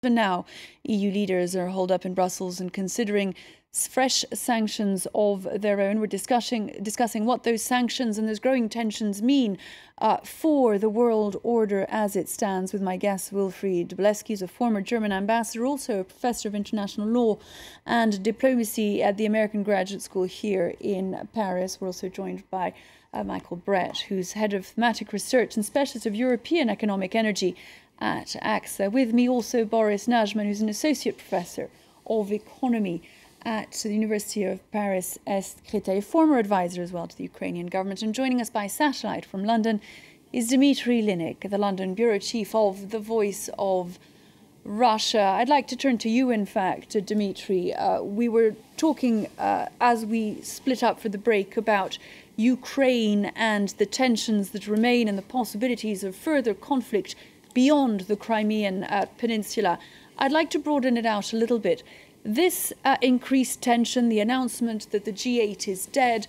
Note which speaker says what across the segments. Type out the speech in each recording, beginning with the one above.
Speaker 1: now, EU leaders are holed up in Brussels and considering fresh sanctions of their own. We're discussing what those sanctions and those growing tensions mean for the world order as it stands with my guest, Wilfried. Bolewski is a former German ambassador, also a professor of international law and diplomacy at the American Graduate School here in Paris. We're also joined by Michael BRET, who's head of thematic research and specialist of European economic energy at AXA. With me also Boris, NAJMAN, who's an associate professor of economy at the University of Paris Est Créteil, former advisor as well to the Ukrainian government. And joining us by satellite from London is Dmitry LINNIK, the London bureau chief of the Voice of Russia. I'd like to turn to you, in fact, Dmitry. We were talking as we split up for the break about Ukraine and the tensions that remain and the possibilities of further conflict beyond the Crimean Peninsula. I'd like to broaden it out a little bit. This increased tension, the announcement that the G8 is dead,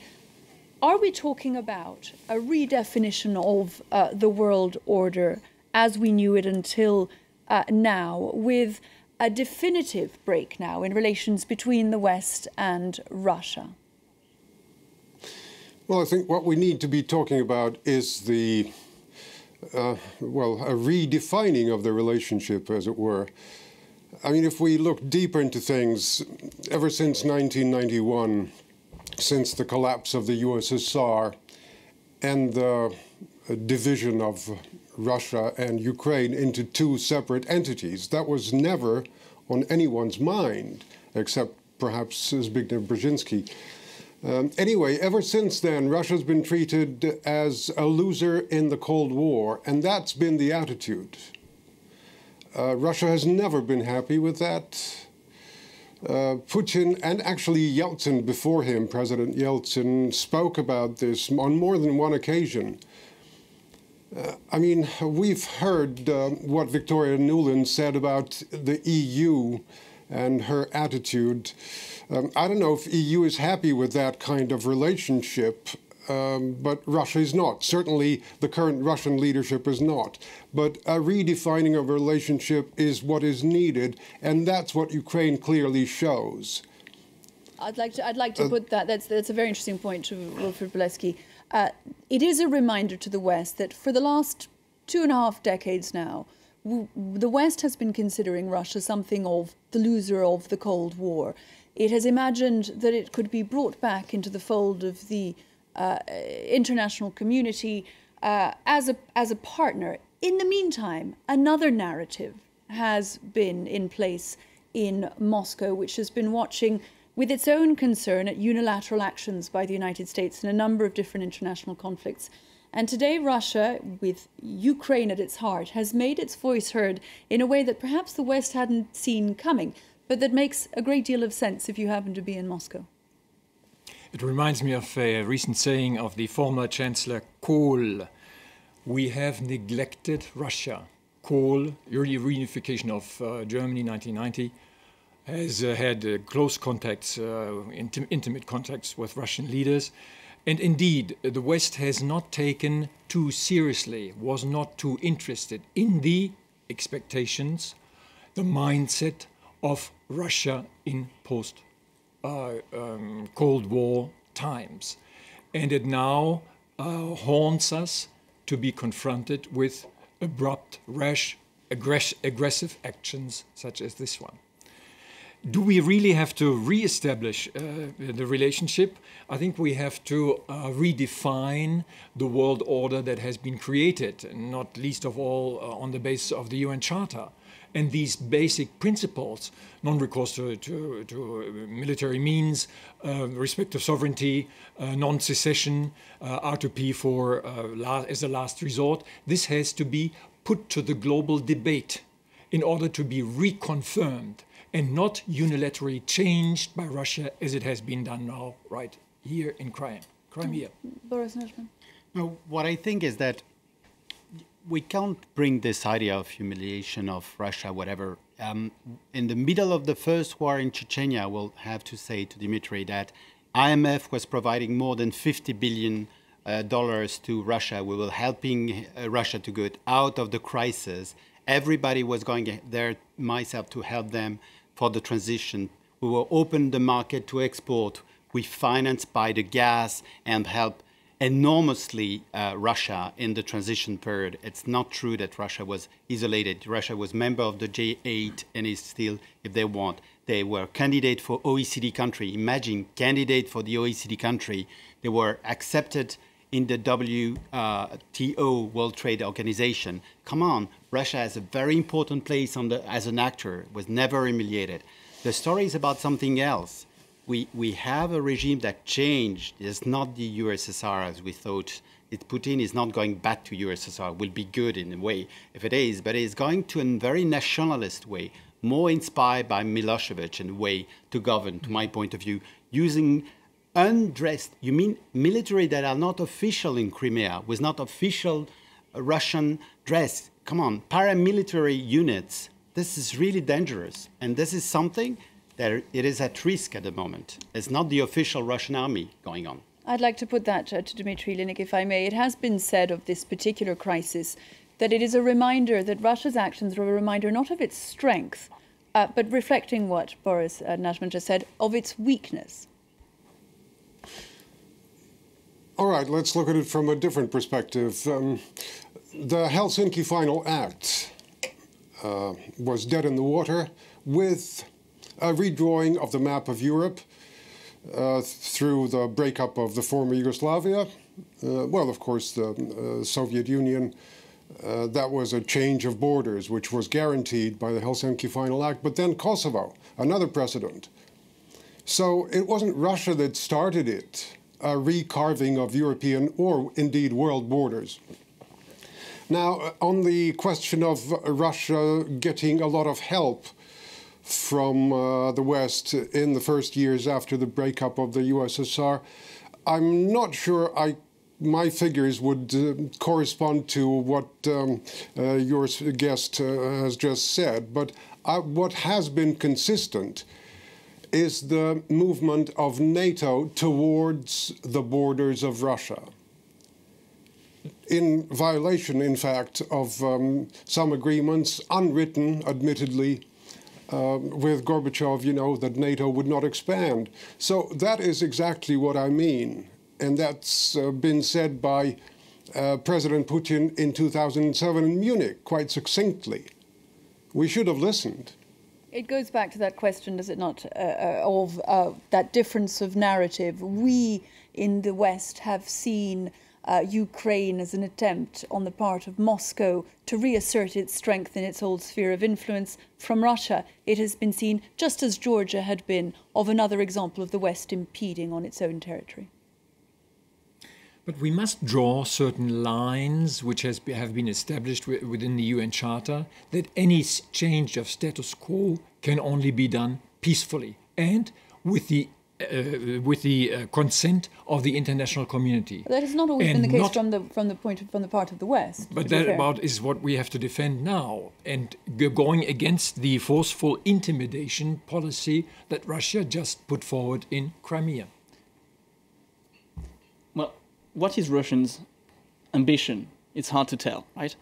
Speaker 1: are we talking about a redefinition of the world order as we knew it until now, with a definitive break now in relations between the West and Russia?
Speaker 2: Well, I think what we need to be talking about is the, a redefining of the relationship, as it were. I mean, if we look deeper into things, ever since 1991, since the collapse of the USSR and the division of Russia and Ukraine into two separate entities, that was never on anyone's mind, except perhaps Zbigniew Brzezinski. Anyway, ever since then, Russia's been treated as a loser in the Cold War, and that's been the attitude. Russia has never been happy with that. Putin, and actually Yeltsin before him, President Yeltsin, spoke about this on more than one occasion. I mean, we've heard what Victoria Nuland said about the EU and her attitude. I don't know if EU is happy with that kind of relationship, but Russia is not. Certainly the current Russian leadership is not. But a redefining of a relationship is what is needed, and that's what Ukraine clearly shows.
Speaker 1: I'd like to put that. That's a very interesting point to Wilfried Bolewski. It is a reminder to the West that for the last 2.5 decades now, the West has been considering Russia something of the loser of the Cold War. It has imagined that it could be brought back into the fold of the international community as a partner. In the meantime, another narrative has been in place in Moscow, which has been watching with its own concern at unilateral actions by the United States in a number of different international conflicts. And today, Russia, with Ukraine at its heart, has made its voice heard in a way that perhaps the West hadn't seen coming, but that makes a great deal of sense if you happen to be in Moscow.
Speaker 3: It reminds me of a recent saying of the former Chancellor Kohl. We have neglected Russia. Kohl, early reunification of Germany in 1990, has had close contacts, intimate contacts with Russian leaders. And indeed, the West has not taken too seriously, was not too interested in the expectations, the mindset of Russia in post-Cold War times. And it now haunts us to be confronted with abrupt, rash, aggressive actions such as this one. Do we really have to re-establish the relationship? I think we have to redefine the world order that has been created, not least of all on the basis of the UN Charter. And these basic principles, non-recourse to military means, respect of sovereignty, non-secession, R2P as a last resort, this has to be put to the global debate in order to be reconfirmed and not unilaterally changed by Russia as it has been done now, right here in Crimea.
Speaker 1: Boris NAJMAN.
Speaker 4: No, what I think is that we can't bring this idea of humiliation of Russia, whatever. In the middle of the first war in Chechnya, we'll have to say to Dmitry that IMF was providing more than $50 billion to Russia. We were helping Russia to get out of the crisis. Everybody was going there, myself, to help them for the transition. We will open the market to export. We financed by the gas and help enormously Russia in the transition period. It's not true that Russia was isolated. Russia was member of the G8 and is still, if they want. They were candidate for OECD country. Imagine, candidate for the OECD country. They were accepted in the WTO, World Trade Organization. Come on, Russia has a very important place as an actor, was never humiliated. The story is about something else. We have a regime that changed. It's not the USSR as we thought. Putin is not going back to USSR. It will be good in a way if it is, but it's going to a very nationalist way, more inspired by Milosevic in a way to govern, to my point of view, using undressed, you mean military that are not official in Crimea, with not official Russian dress. Come on, paramilitary units. This is really dangerous. And this is something that it is at risk at the moment. It's not the official Russian army going on.
Speaker 1: I'd like to put that to Dmitry, LINNIK, if I may. It has been said of this particular crisis that it is a reminder that Russia's actions are a reminder not of its strength, but reflecting what Boris NAJMAN just said, of its weakness.
Speaker 2: All right, let's look at it from a different perspective. The Helsinki Final Act was dead in the water with a redrawing of the map of Europe through the breakup of the former Yugoslavia. Well, of course, the Soviet Union, that was a change of borders, which was guaranteed by the Helsinki Final Act. But then Kosovo, another precedent. So it wasn't Russia that started it, a recarving of European or indeed world borders. Now, on the question of Russia getting a lot of help from the West in the first years after the breakup of the USSR, I'm not sure my figures would correspond to what your guest has just said. But what has been consistent is the movement of NATO towards the borders of Russia, in violation, in fact, of some agreements, unwritten, admittedly, with Gorbachev, you know, that NATO would not expand. So that is exactly what I mean. And that's been said by President Putin in 2007 in Munich, quite succinctly. We should have listened.
Speaker 1: It goes back to that question, does it not, of that difference of narrative. We in the West have seen Ukraine as an attempt on the part of Moscow to reassert its strength in its old sphere of influence. From Russia, it has been seen, just as Georgia had been, of another example of the West impeding on its own territory.
Speaker 3: But we must draw certain lines which have been established within the UN Charter, that any change of status quo can only be done peacefully and with the consent of the international community.
Speaker 1: But that has not always been the case from the part of the West.
Speaker 3: But that is what we have to defend now, and going against the forceful intimidation policy that Russia just put forward in Crimea.
Speaker 5: Well, what is Russians' ambition? It's hard to tell, right?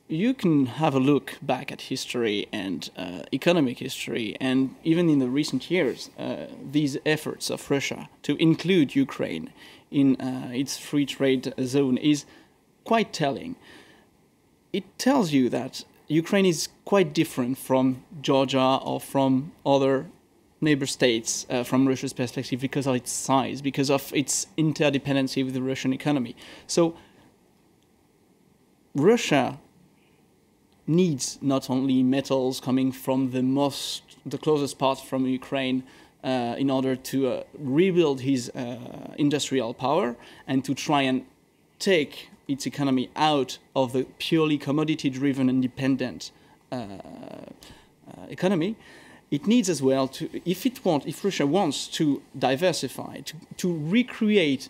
Speaker 5: You can have a look back at history and economic history, and even in the recent years, these efforts of Russia to include Ukraine in its free trade zone is quite telling. It tells you that Ukraine is quite different from Georgia or from other neighbor states from Russia's perspective because of its size, because of its interdependency with the Russian economy. So Russia needs not only metals coming from the closest part from Ukraine in order to rebuild his industrial power and to try and take its economy out of the purely commodity-driven and dependent economy. It needs as well to, if Russia wants to diversify, to recreate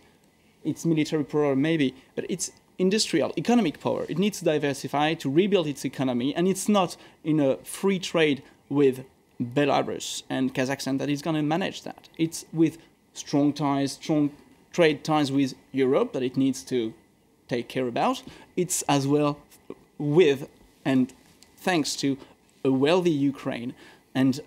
Speaker 5: its military power maybe, but its industrial, economic power, it needs to diversify, to rebuild its economy, and it's not in a free trade with Belarus and Kazakhstan that is going to manage that. It's with strong trade ties with Europe that it needs to take care about. It's as well with and thanks to a wealthy Ukraine and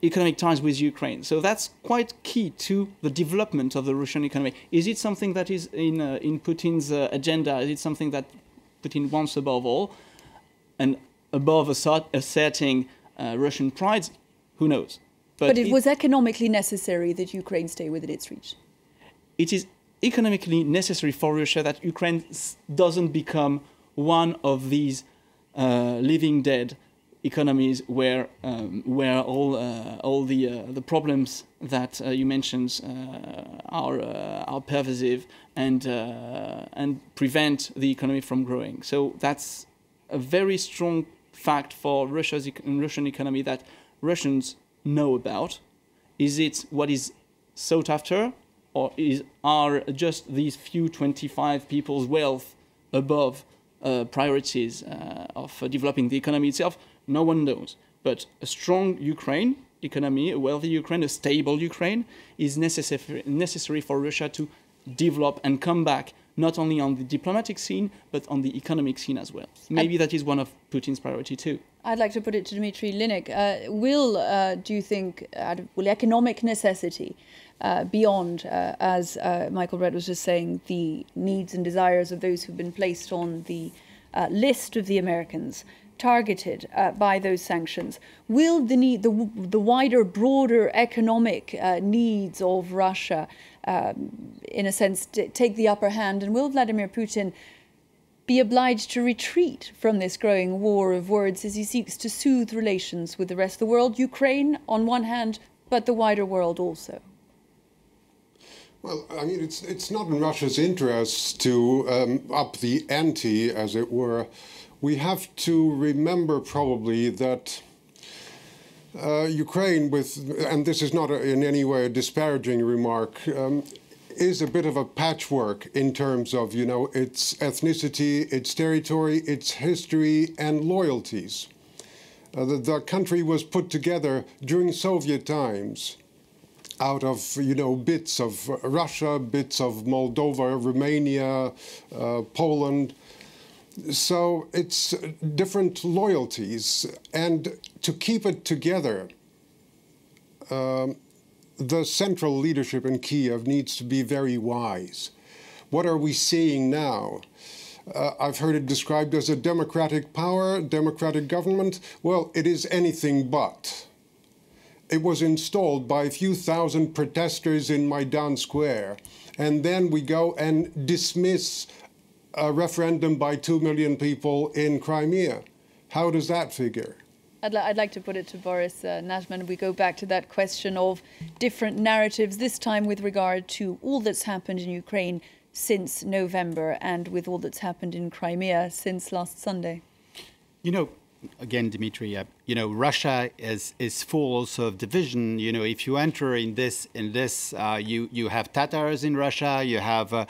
Speaker 5: economic ties with Ukraine. So that's quite key to the development of the Russian economy. Is it something that is in Putin's agenda? Is it something that Putin wants above all? And above asserting Russian pride, who knows?
Speaker 1: But it was economically necessary that Ukraine stay within its reach.
Speaker 5: It is economically necessary for Russia that Ukraine doesn't become one of these living dead economies where all the problems that you mentioned are pervasive and prevent the economy from growing. So that's a very strong fact for Russian economy that Russians know about. Is it what is sought after, or are just these few 25 people's wealth above priorities of developing the economy itself? No one knows. But a strong Ukraine economy, a wealthy Ukraine, a stable Ukraine is necessary for Russia to develop and come back not only on the diplomatic scene, but on the economic scene as well. Maybe that is one of Putin's priority too.
Speaker 1: I'd like to put it to Dmitry, LINNIK. Do you think, will economic necessity beyond, as Michael BRET was just saying, the needs and desires of those who've been placed on the list of the Americans, targeted by those sanctions, will the wider, broader economic needs of Russia, in a sense, take the upper hand? And will Vladimir Putin be obliged to retreat from this growing war of words as he seeks to soothe relations with the rest of the world, Ukraine on one hand, but the wider world also?
Speaker 2: Well, I mean, it's not in Russia's interest to up the ante, as it were. We have to remember probably that Ukraine, and this is not in any way a disparaging remark, is a bit of a patchwork in terms of, its ethnicity, its territory, its history, and loyalties. The country was put together during Soviet times out of, bits of Russia, bits of Moldova, Romania, Poland. So it's different loyalties. And to keep it together, the central leadership in Kiev needs to be very wise. What are we seeing now? I've heard it described as a democratic power, democratic government. Well, it is anything but. It was installed by a few thousand protesters in Maidan Square. And then we go and dismiss a referendum by 2 million people in Crimea. How does that figure?
Speaker 1: I'd like to put it to Boris. NAJMAN, we go back to that question of different narratives, this time with regard to all that's happened in Ukraine since November and with all that's happened in Crimea since last Sunday.
Speaker 4: Again, Dmitry, Russia is full also of division. If you enter in this, you have Tatars in Russia. You have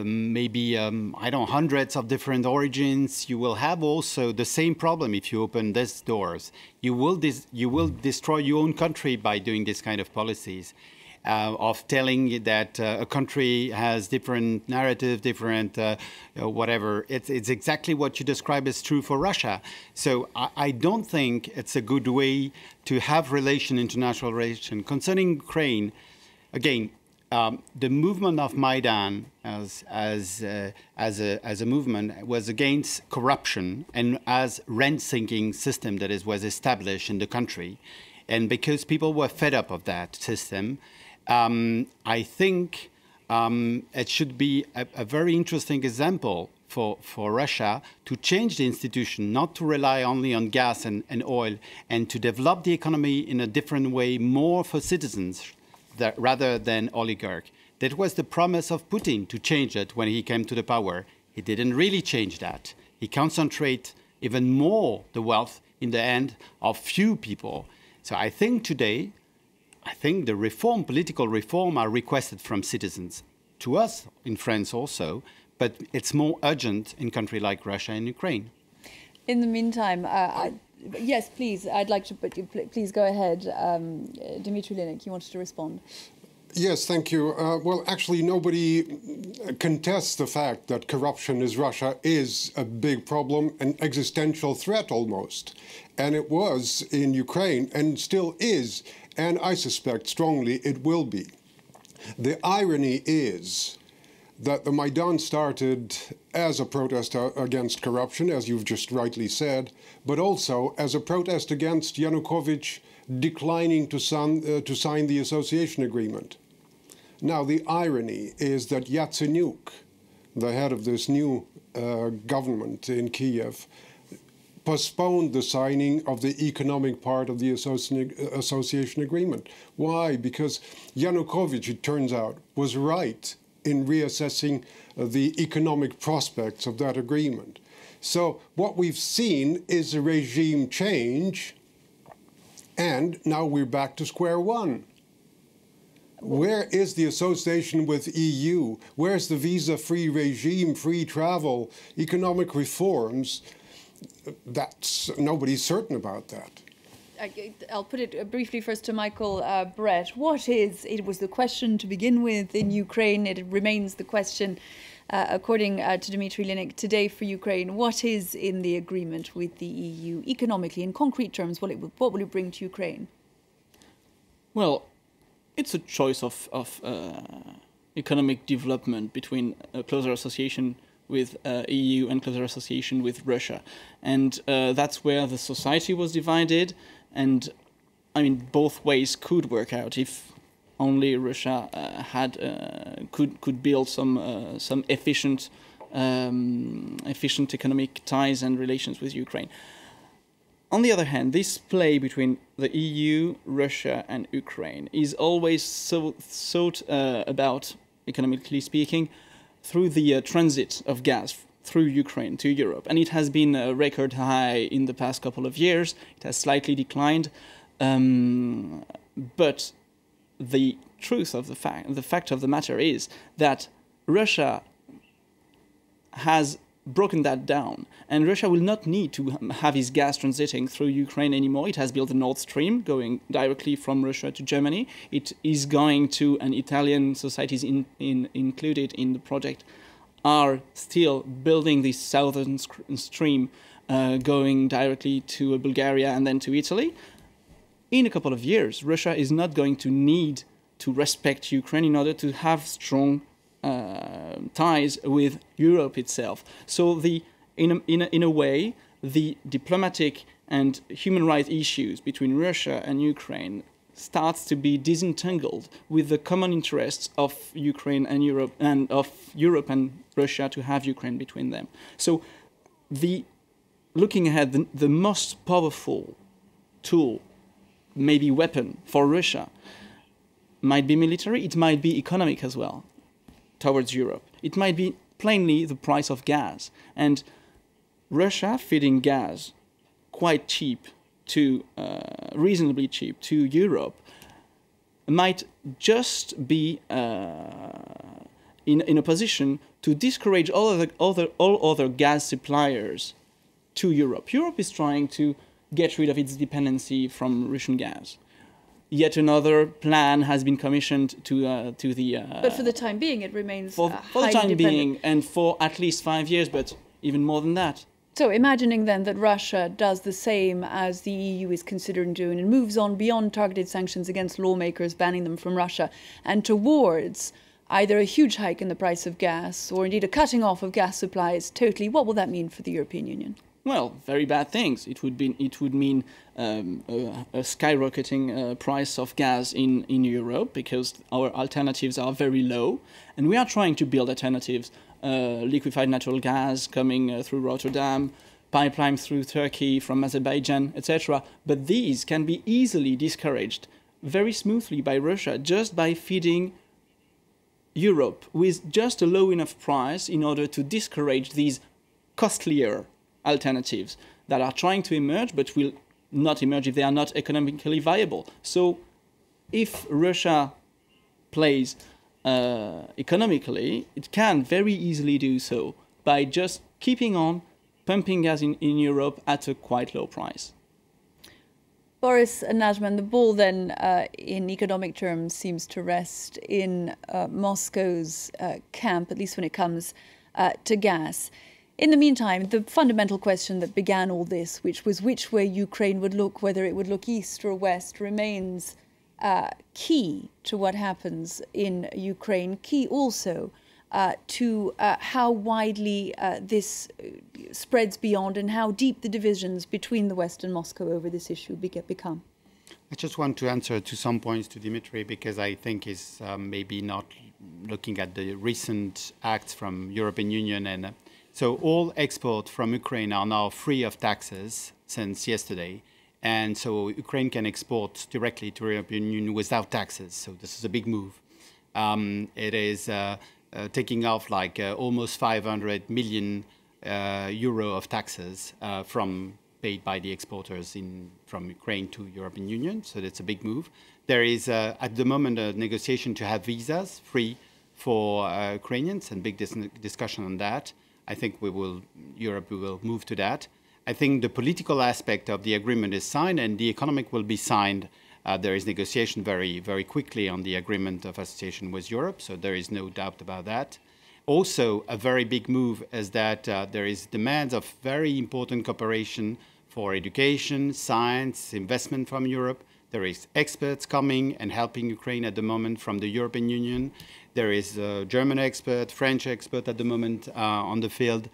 Speaker 4: maybe hundreds of different origins. You will have also the same problem if you open these doors. You will destroy your own country by doing this kind of policies. Of telling that a country has different narrative, different whatever. It's exactly what you describe as true for Russia. So I don't think it's a good way to have international relation. Concerning Ukraine, again, the movement of Maidan as a movement was against corruption and as rent-seeking system that was established in the country. And because people were fed up of that system, I think it should be a very interesting example for Russia to change the institution, not to rely only on gas and oil, and to develop the economy in a different way, more for citizens rather than oligarchs. That was the promise of Putin, to change it when he came to the power. He didn't really change that. He concentrated even more the wealth in the hand of few people. So I think today, the political reform are requested from citizens, to us in France also, but it's more urgent in countries like Russia and Ukraine.
Speaker 1: In the meantime, yes, please, I'd like to, but please go ahead. Dmitry, LINNIK, you wanted to respond.
Speaker 2: Yes, thank you. Well, actually, nobody contests the fact that corruption in Russia is a big problem, an existential threat almost. And it was in Ukraine and still is, and I suspect strongly it will be. The irony is that the Maidan started as a protest against corruption, as you've just rightly said, but also as a protest against Yanukovych declining to sign the association agreement. Now, the irony is that Yatsenyuk, the head of this new government in Kiev, postponed the signing of the economic part of the association agreement. Why? Because Yanukovych, it turns out, was right in reassessing the economic prospects of that agreement. So what we've seen is a regime change, and now we're back to square one. Where is the association with EU? Where's the visa-free regime, free travel, economic reforms? Nobody's certain about that.
Speaker 1: I'll put it briefly first to Michael BRET. It was the question to begin with in Ukraine. It remains the question, according to Dmitry LINNIK, today for Ukraine. What is in the agreement with the EU economically, in concrete terms? What will it bring to Ukraine?
Speaker 5: Well, it's a choice of economic development between a closer association with EU and closer association with Russia. And that's where the society was divided. And I mean, both ways could work out if only Russia could build some efficient economic ties and relations with Ukraine. On the other hand, this play between the EU, Russia, and Ukraine is always thought about, economically speaking, through the transit of gas through Ukraine to Europe. And it has been a record high in the past couple of years. It has slightly declined. But the truth of the fact of the matter is that Russia has broken that down, and Russia will not need to have its gas transiting through Ukraine anymore. It has built a Nord Stream going directly from Russia to Germany. It is going to, and Italian societies included in the project are still building this southern stream going directly to Bulgaria and then to Italy. In a couple of years, Russia is not going to need to respect Ukraine in order to have strong ties with Europe itself. So in a way, the diplomatic and human rights issues between Russia and Ukraine starts to be disentangled with the common interests of Ukraine and Europe, and of Europe and Russia to have Ukraine between them. So looking ahead, the most powerful tool, maybe weapon for Russia, might be military, it might be economic as well, towards Europe. It might be plainly the price of gas. And Russia feeding gas quite cheap to, reasonably cheap to Europe might just be in a position to discourage all other gas suppliers to Europe. Europe is trying to get rid of its dependency from Russian gas. Yet another plan has been commissioned to the.
Speaker 1: But for the time being, it remains
Speaker 5: for the time being, and for at least 5 years, but even more than that.
Speaker 1: So, imagining then that Russia does the same as the EU is considering doing and moves on beyond targeted sanctions against lawmakers, banning them from Russia, and towards either a huge hike in the price of gas or indeed a cutting off of gas supplies totally, what will that mean for the European Union?
Speaker 5: Well, very bad things. It would mean a skyrocketing price of gas in Europe, because our alternatives are very low, and we are trying to build alternatives. Liquefied natural gas coming through Rotterdam, pipelines through Turkey from Azerbaijan, etc. But these can be easily discouraged very smoothly by Russia just by feeding Europe with just a low enough price in order to discourage these costlier alternatives that are trying to emerge but will not emerge if they are not economically viable. So if Russia plays economically, it can very easily do so by just keeping on pumping gas in Europe at a quite low price.
Speaker 1: Boris and NAJMAN, the ball then, in economic terms, seems to rest in Moscow's camp, at least when it comes to gas. In the meantime, the fundamental question that began all this, which was which way Ukraine would look, whether it would look east or west, remains key to what happens in Ukraine, key also to how widely this spreads beyond and how deep the divisions between the West and Moscow over this issue become.
Speaker 4: I just want to answer to some points to Dmitry, because I think he's maybe not looking at the recent acts from European Union. And so all exports from Ukraine are now free of taxes since yesterday. And so Ukraine can export directly to the European Union without taxes. So this is a big move. It is taking off like almost 500 million euro of taxes paid by the exporters from Ukraine to European Union. So that's a big move. There is at the moment a negotiation to have visas free for Ukrainians, and big discussion on that. I think Europe will move to that. I think the political aspect of the agreement is signed, and the economic will be signed. There is negotiation very, very quickly on the agreement of association with Europe, so there is no doubt about that. Also, a very big move is that there is demands of very important cooperation for education, science, investment from Europe. There is experts coming and helping Ukraine at the moment from the European Union. There is a German expert, French expert at the moment on the field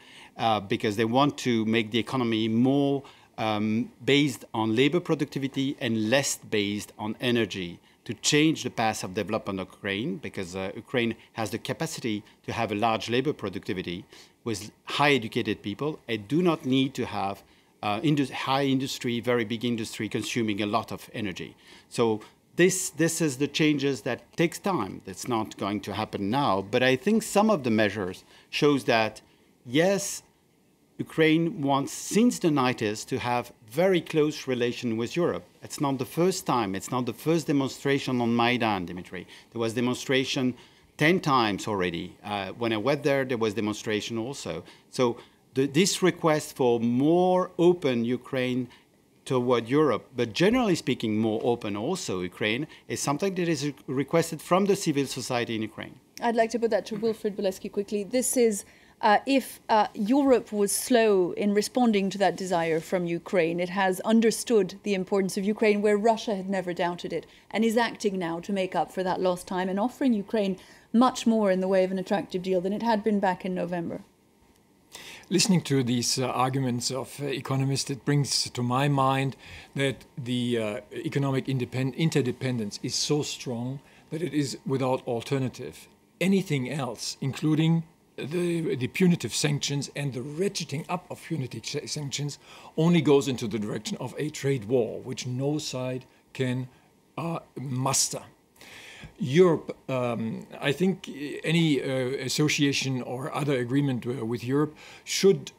Speaker 4: because they want to make the economy more based on labor productivity and less based on energy, to change the path of development of Ukraine, because Ukraine has the capacity to have a large labor productivity with high educated people. It do not need to have high industry, very big industry consuming a lot of energy. So this is the changes that takes time. That's not going to happen now. But I think some of the measures shows that, yes, Ukraine wants, since the 90s, to have very close relation with Europe. It's not the first time. It's not the first demonstration on Maidan, Dmitry. There was demonstration 10 times already. When I went there, there was demonstration also. So this request for more open Ukraine toward Europe, but generally speaking, more open also Ukraine, is something that is requested from the civil society in Ukraine.
Speaker 1: I'd like to put that to Wilfried Bolewski quickly. This is if Europe was slow in responding to that desire from Ukraine, it has understood the importance of Ukraine where Russia had never doubted it, and is acting now to make up for that lost time and offering Ukraine much more in the way of an attractive deal than it had been back in November.
Speaker 3: Listening to these arguments of economists, it brings to my mind that the economic interdependence is so strong that it is without alternative. Anything else, including the punitive sanctions and the ratcheting up of punitive sanctions, only goes into the direction of a trade war, which no side can muster. Europe, I think any association or other agreement with Europe should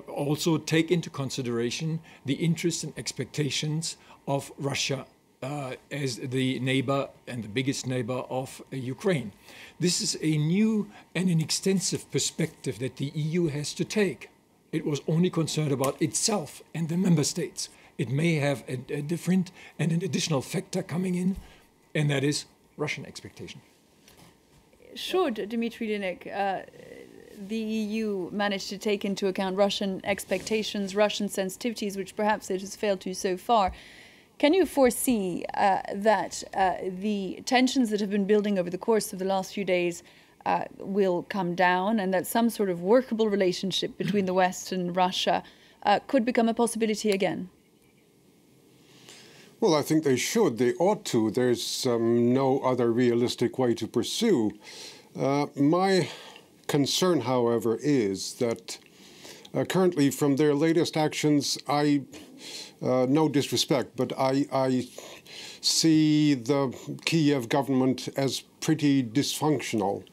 Speaker 3: also take into consideration the interests and expectations of Russia as the neighbor and the biggest neighbor of Ukraine. This is a new and an extensive perspective that the EU has to take. It was only concerned about itself and the member states. It may have a different and an additional factor coming in, and that is Russian expectation.
Speaker 1: Should, Dmitry, LINNIK, the EU manage to take into account Russian expectations, Russian sensitivities, which perhaps it has failed to so far, can you foresee that the tensions that have been building over the course of the last few days will come down, and that some sort of workable relationship between the West and Russia could become a possibility again?
Speaker 2: Well, I think they should. They ought to. There's no other realistic way to pursue. My concern, however, is that currently from their latest actions, no disrespect, but I see the Kiev government as pretty dysfunctional.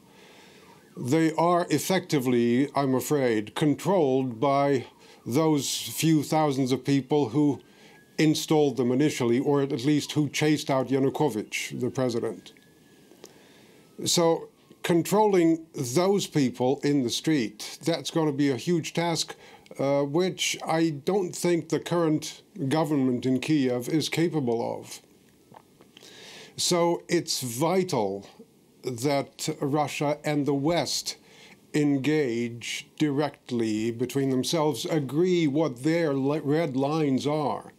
Speaker 2: They are effectively, I'm afraid, controlled by those few thousands of people who installed them initially, or at least who chased out Yanukovych, the president. So controlling those people in the street, that's going to be a huge task, which I don't think the current government in Kiev is capable of. So it's vital that Russia and the West engage directly between themselves, agree what their red lines are.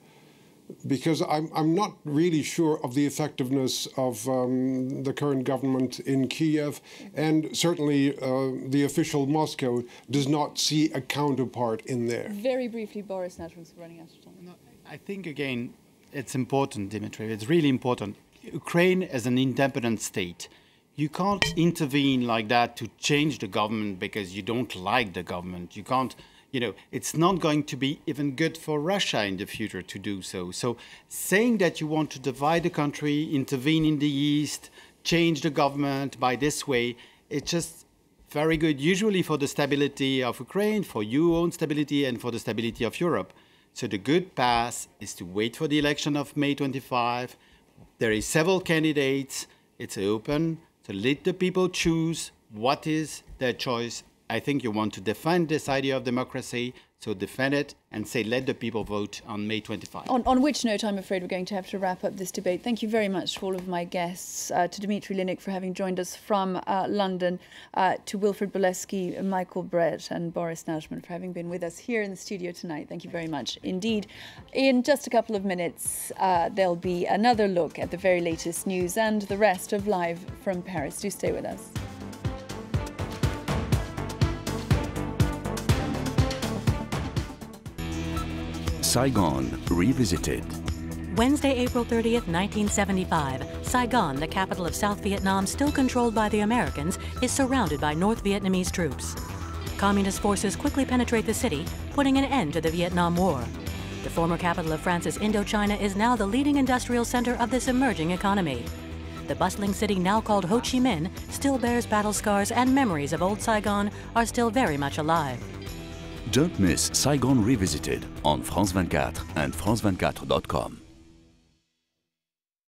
Speaker 2: Because I'm not really sure of the effectiveness of the current government in Kiev, and certainly the official Moscow does not see a counterpart in there.
Speaker 1: Very briefly, Boris, NAJMAN, running out of time.
Speaker 4: No, I think, again, it's important, Dmitry, it's really important. Ukraine is an independent state. You can't intervene like that to change the government because you don't like the government. You can't, you know, it's not going to be even good for Russia in the future to do so. So saying that you want to divide the country, intervene in the East, change the government by this way, it's just very good, usually for the stability of Ukraine, for your own stability and for the stability of Europe. So the good path is to wait for the election of May 25. There is several candidates. It's open. So let the people choose what is their choice. I think you want to defend this idea of democracy, so defend it and say let the people vote on May 25.
Speaker 1: On which note, I'm afraid we're going to have to wrap up this debate. Thank you very much to all of my guests, to Dmitry LINNIK for having joined us from London, to Wilfried Bolewski, Michael BRET and Boris NAJMAN for having been with us here in the studio tonight. Thank you very much indeed. In just a couple of minutes, there'll be another look at the very latest news and the rest of Live from Paris. Do stay with us.
Speaker 6: Saigon Revisited.
Speaker 7: Wednesday, April 30th, 1975, Saigon, the capital of South Vietnam still controlled by the Americans, is surrounded by North Vietnamese troops. Communist forces quickly penetrate the city, putting an end to the Vietnam War. The former capital of France's Indochina is now the leading industrial center of this emerging economy. The bustling city, now called Ho Chi Minh, still bears battle scars, and memories of old Saigon are still very much alive.
Speaker 6: Don't miss Saigon Revisited on France 24 and France24.com.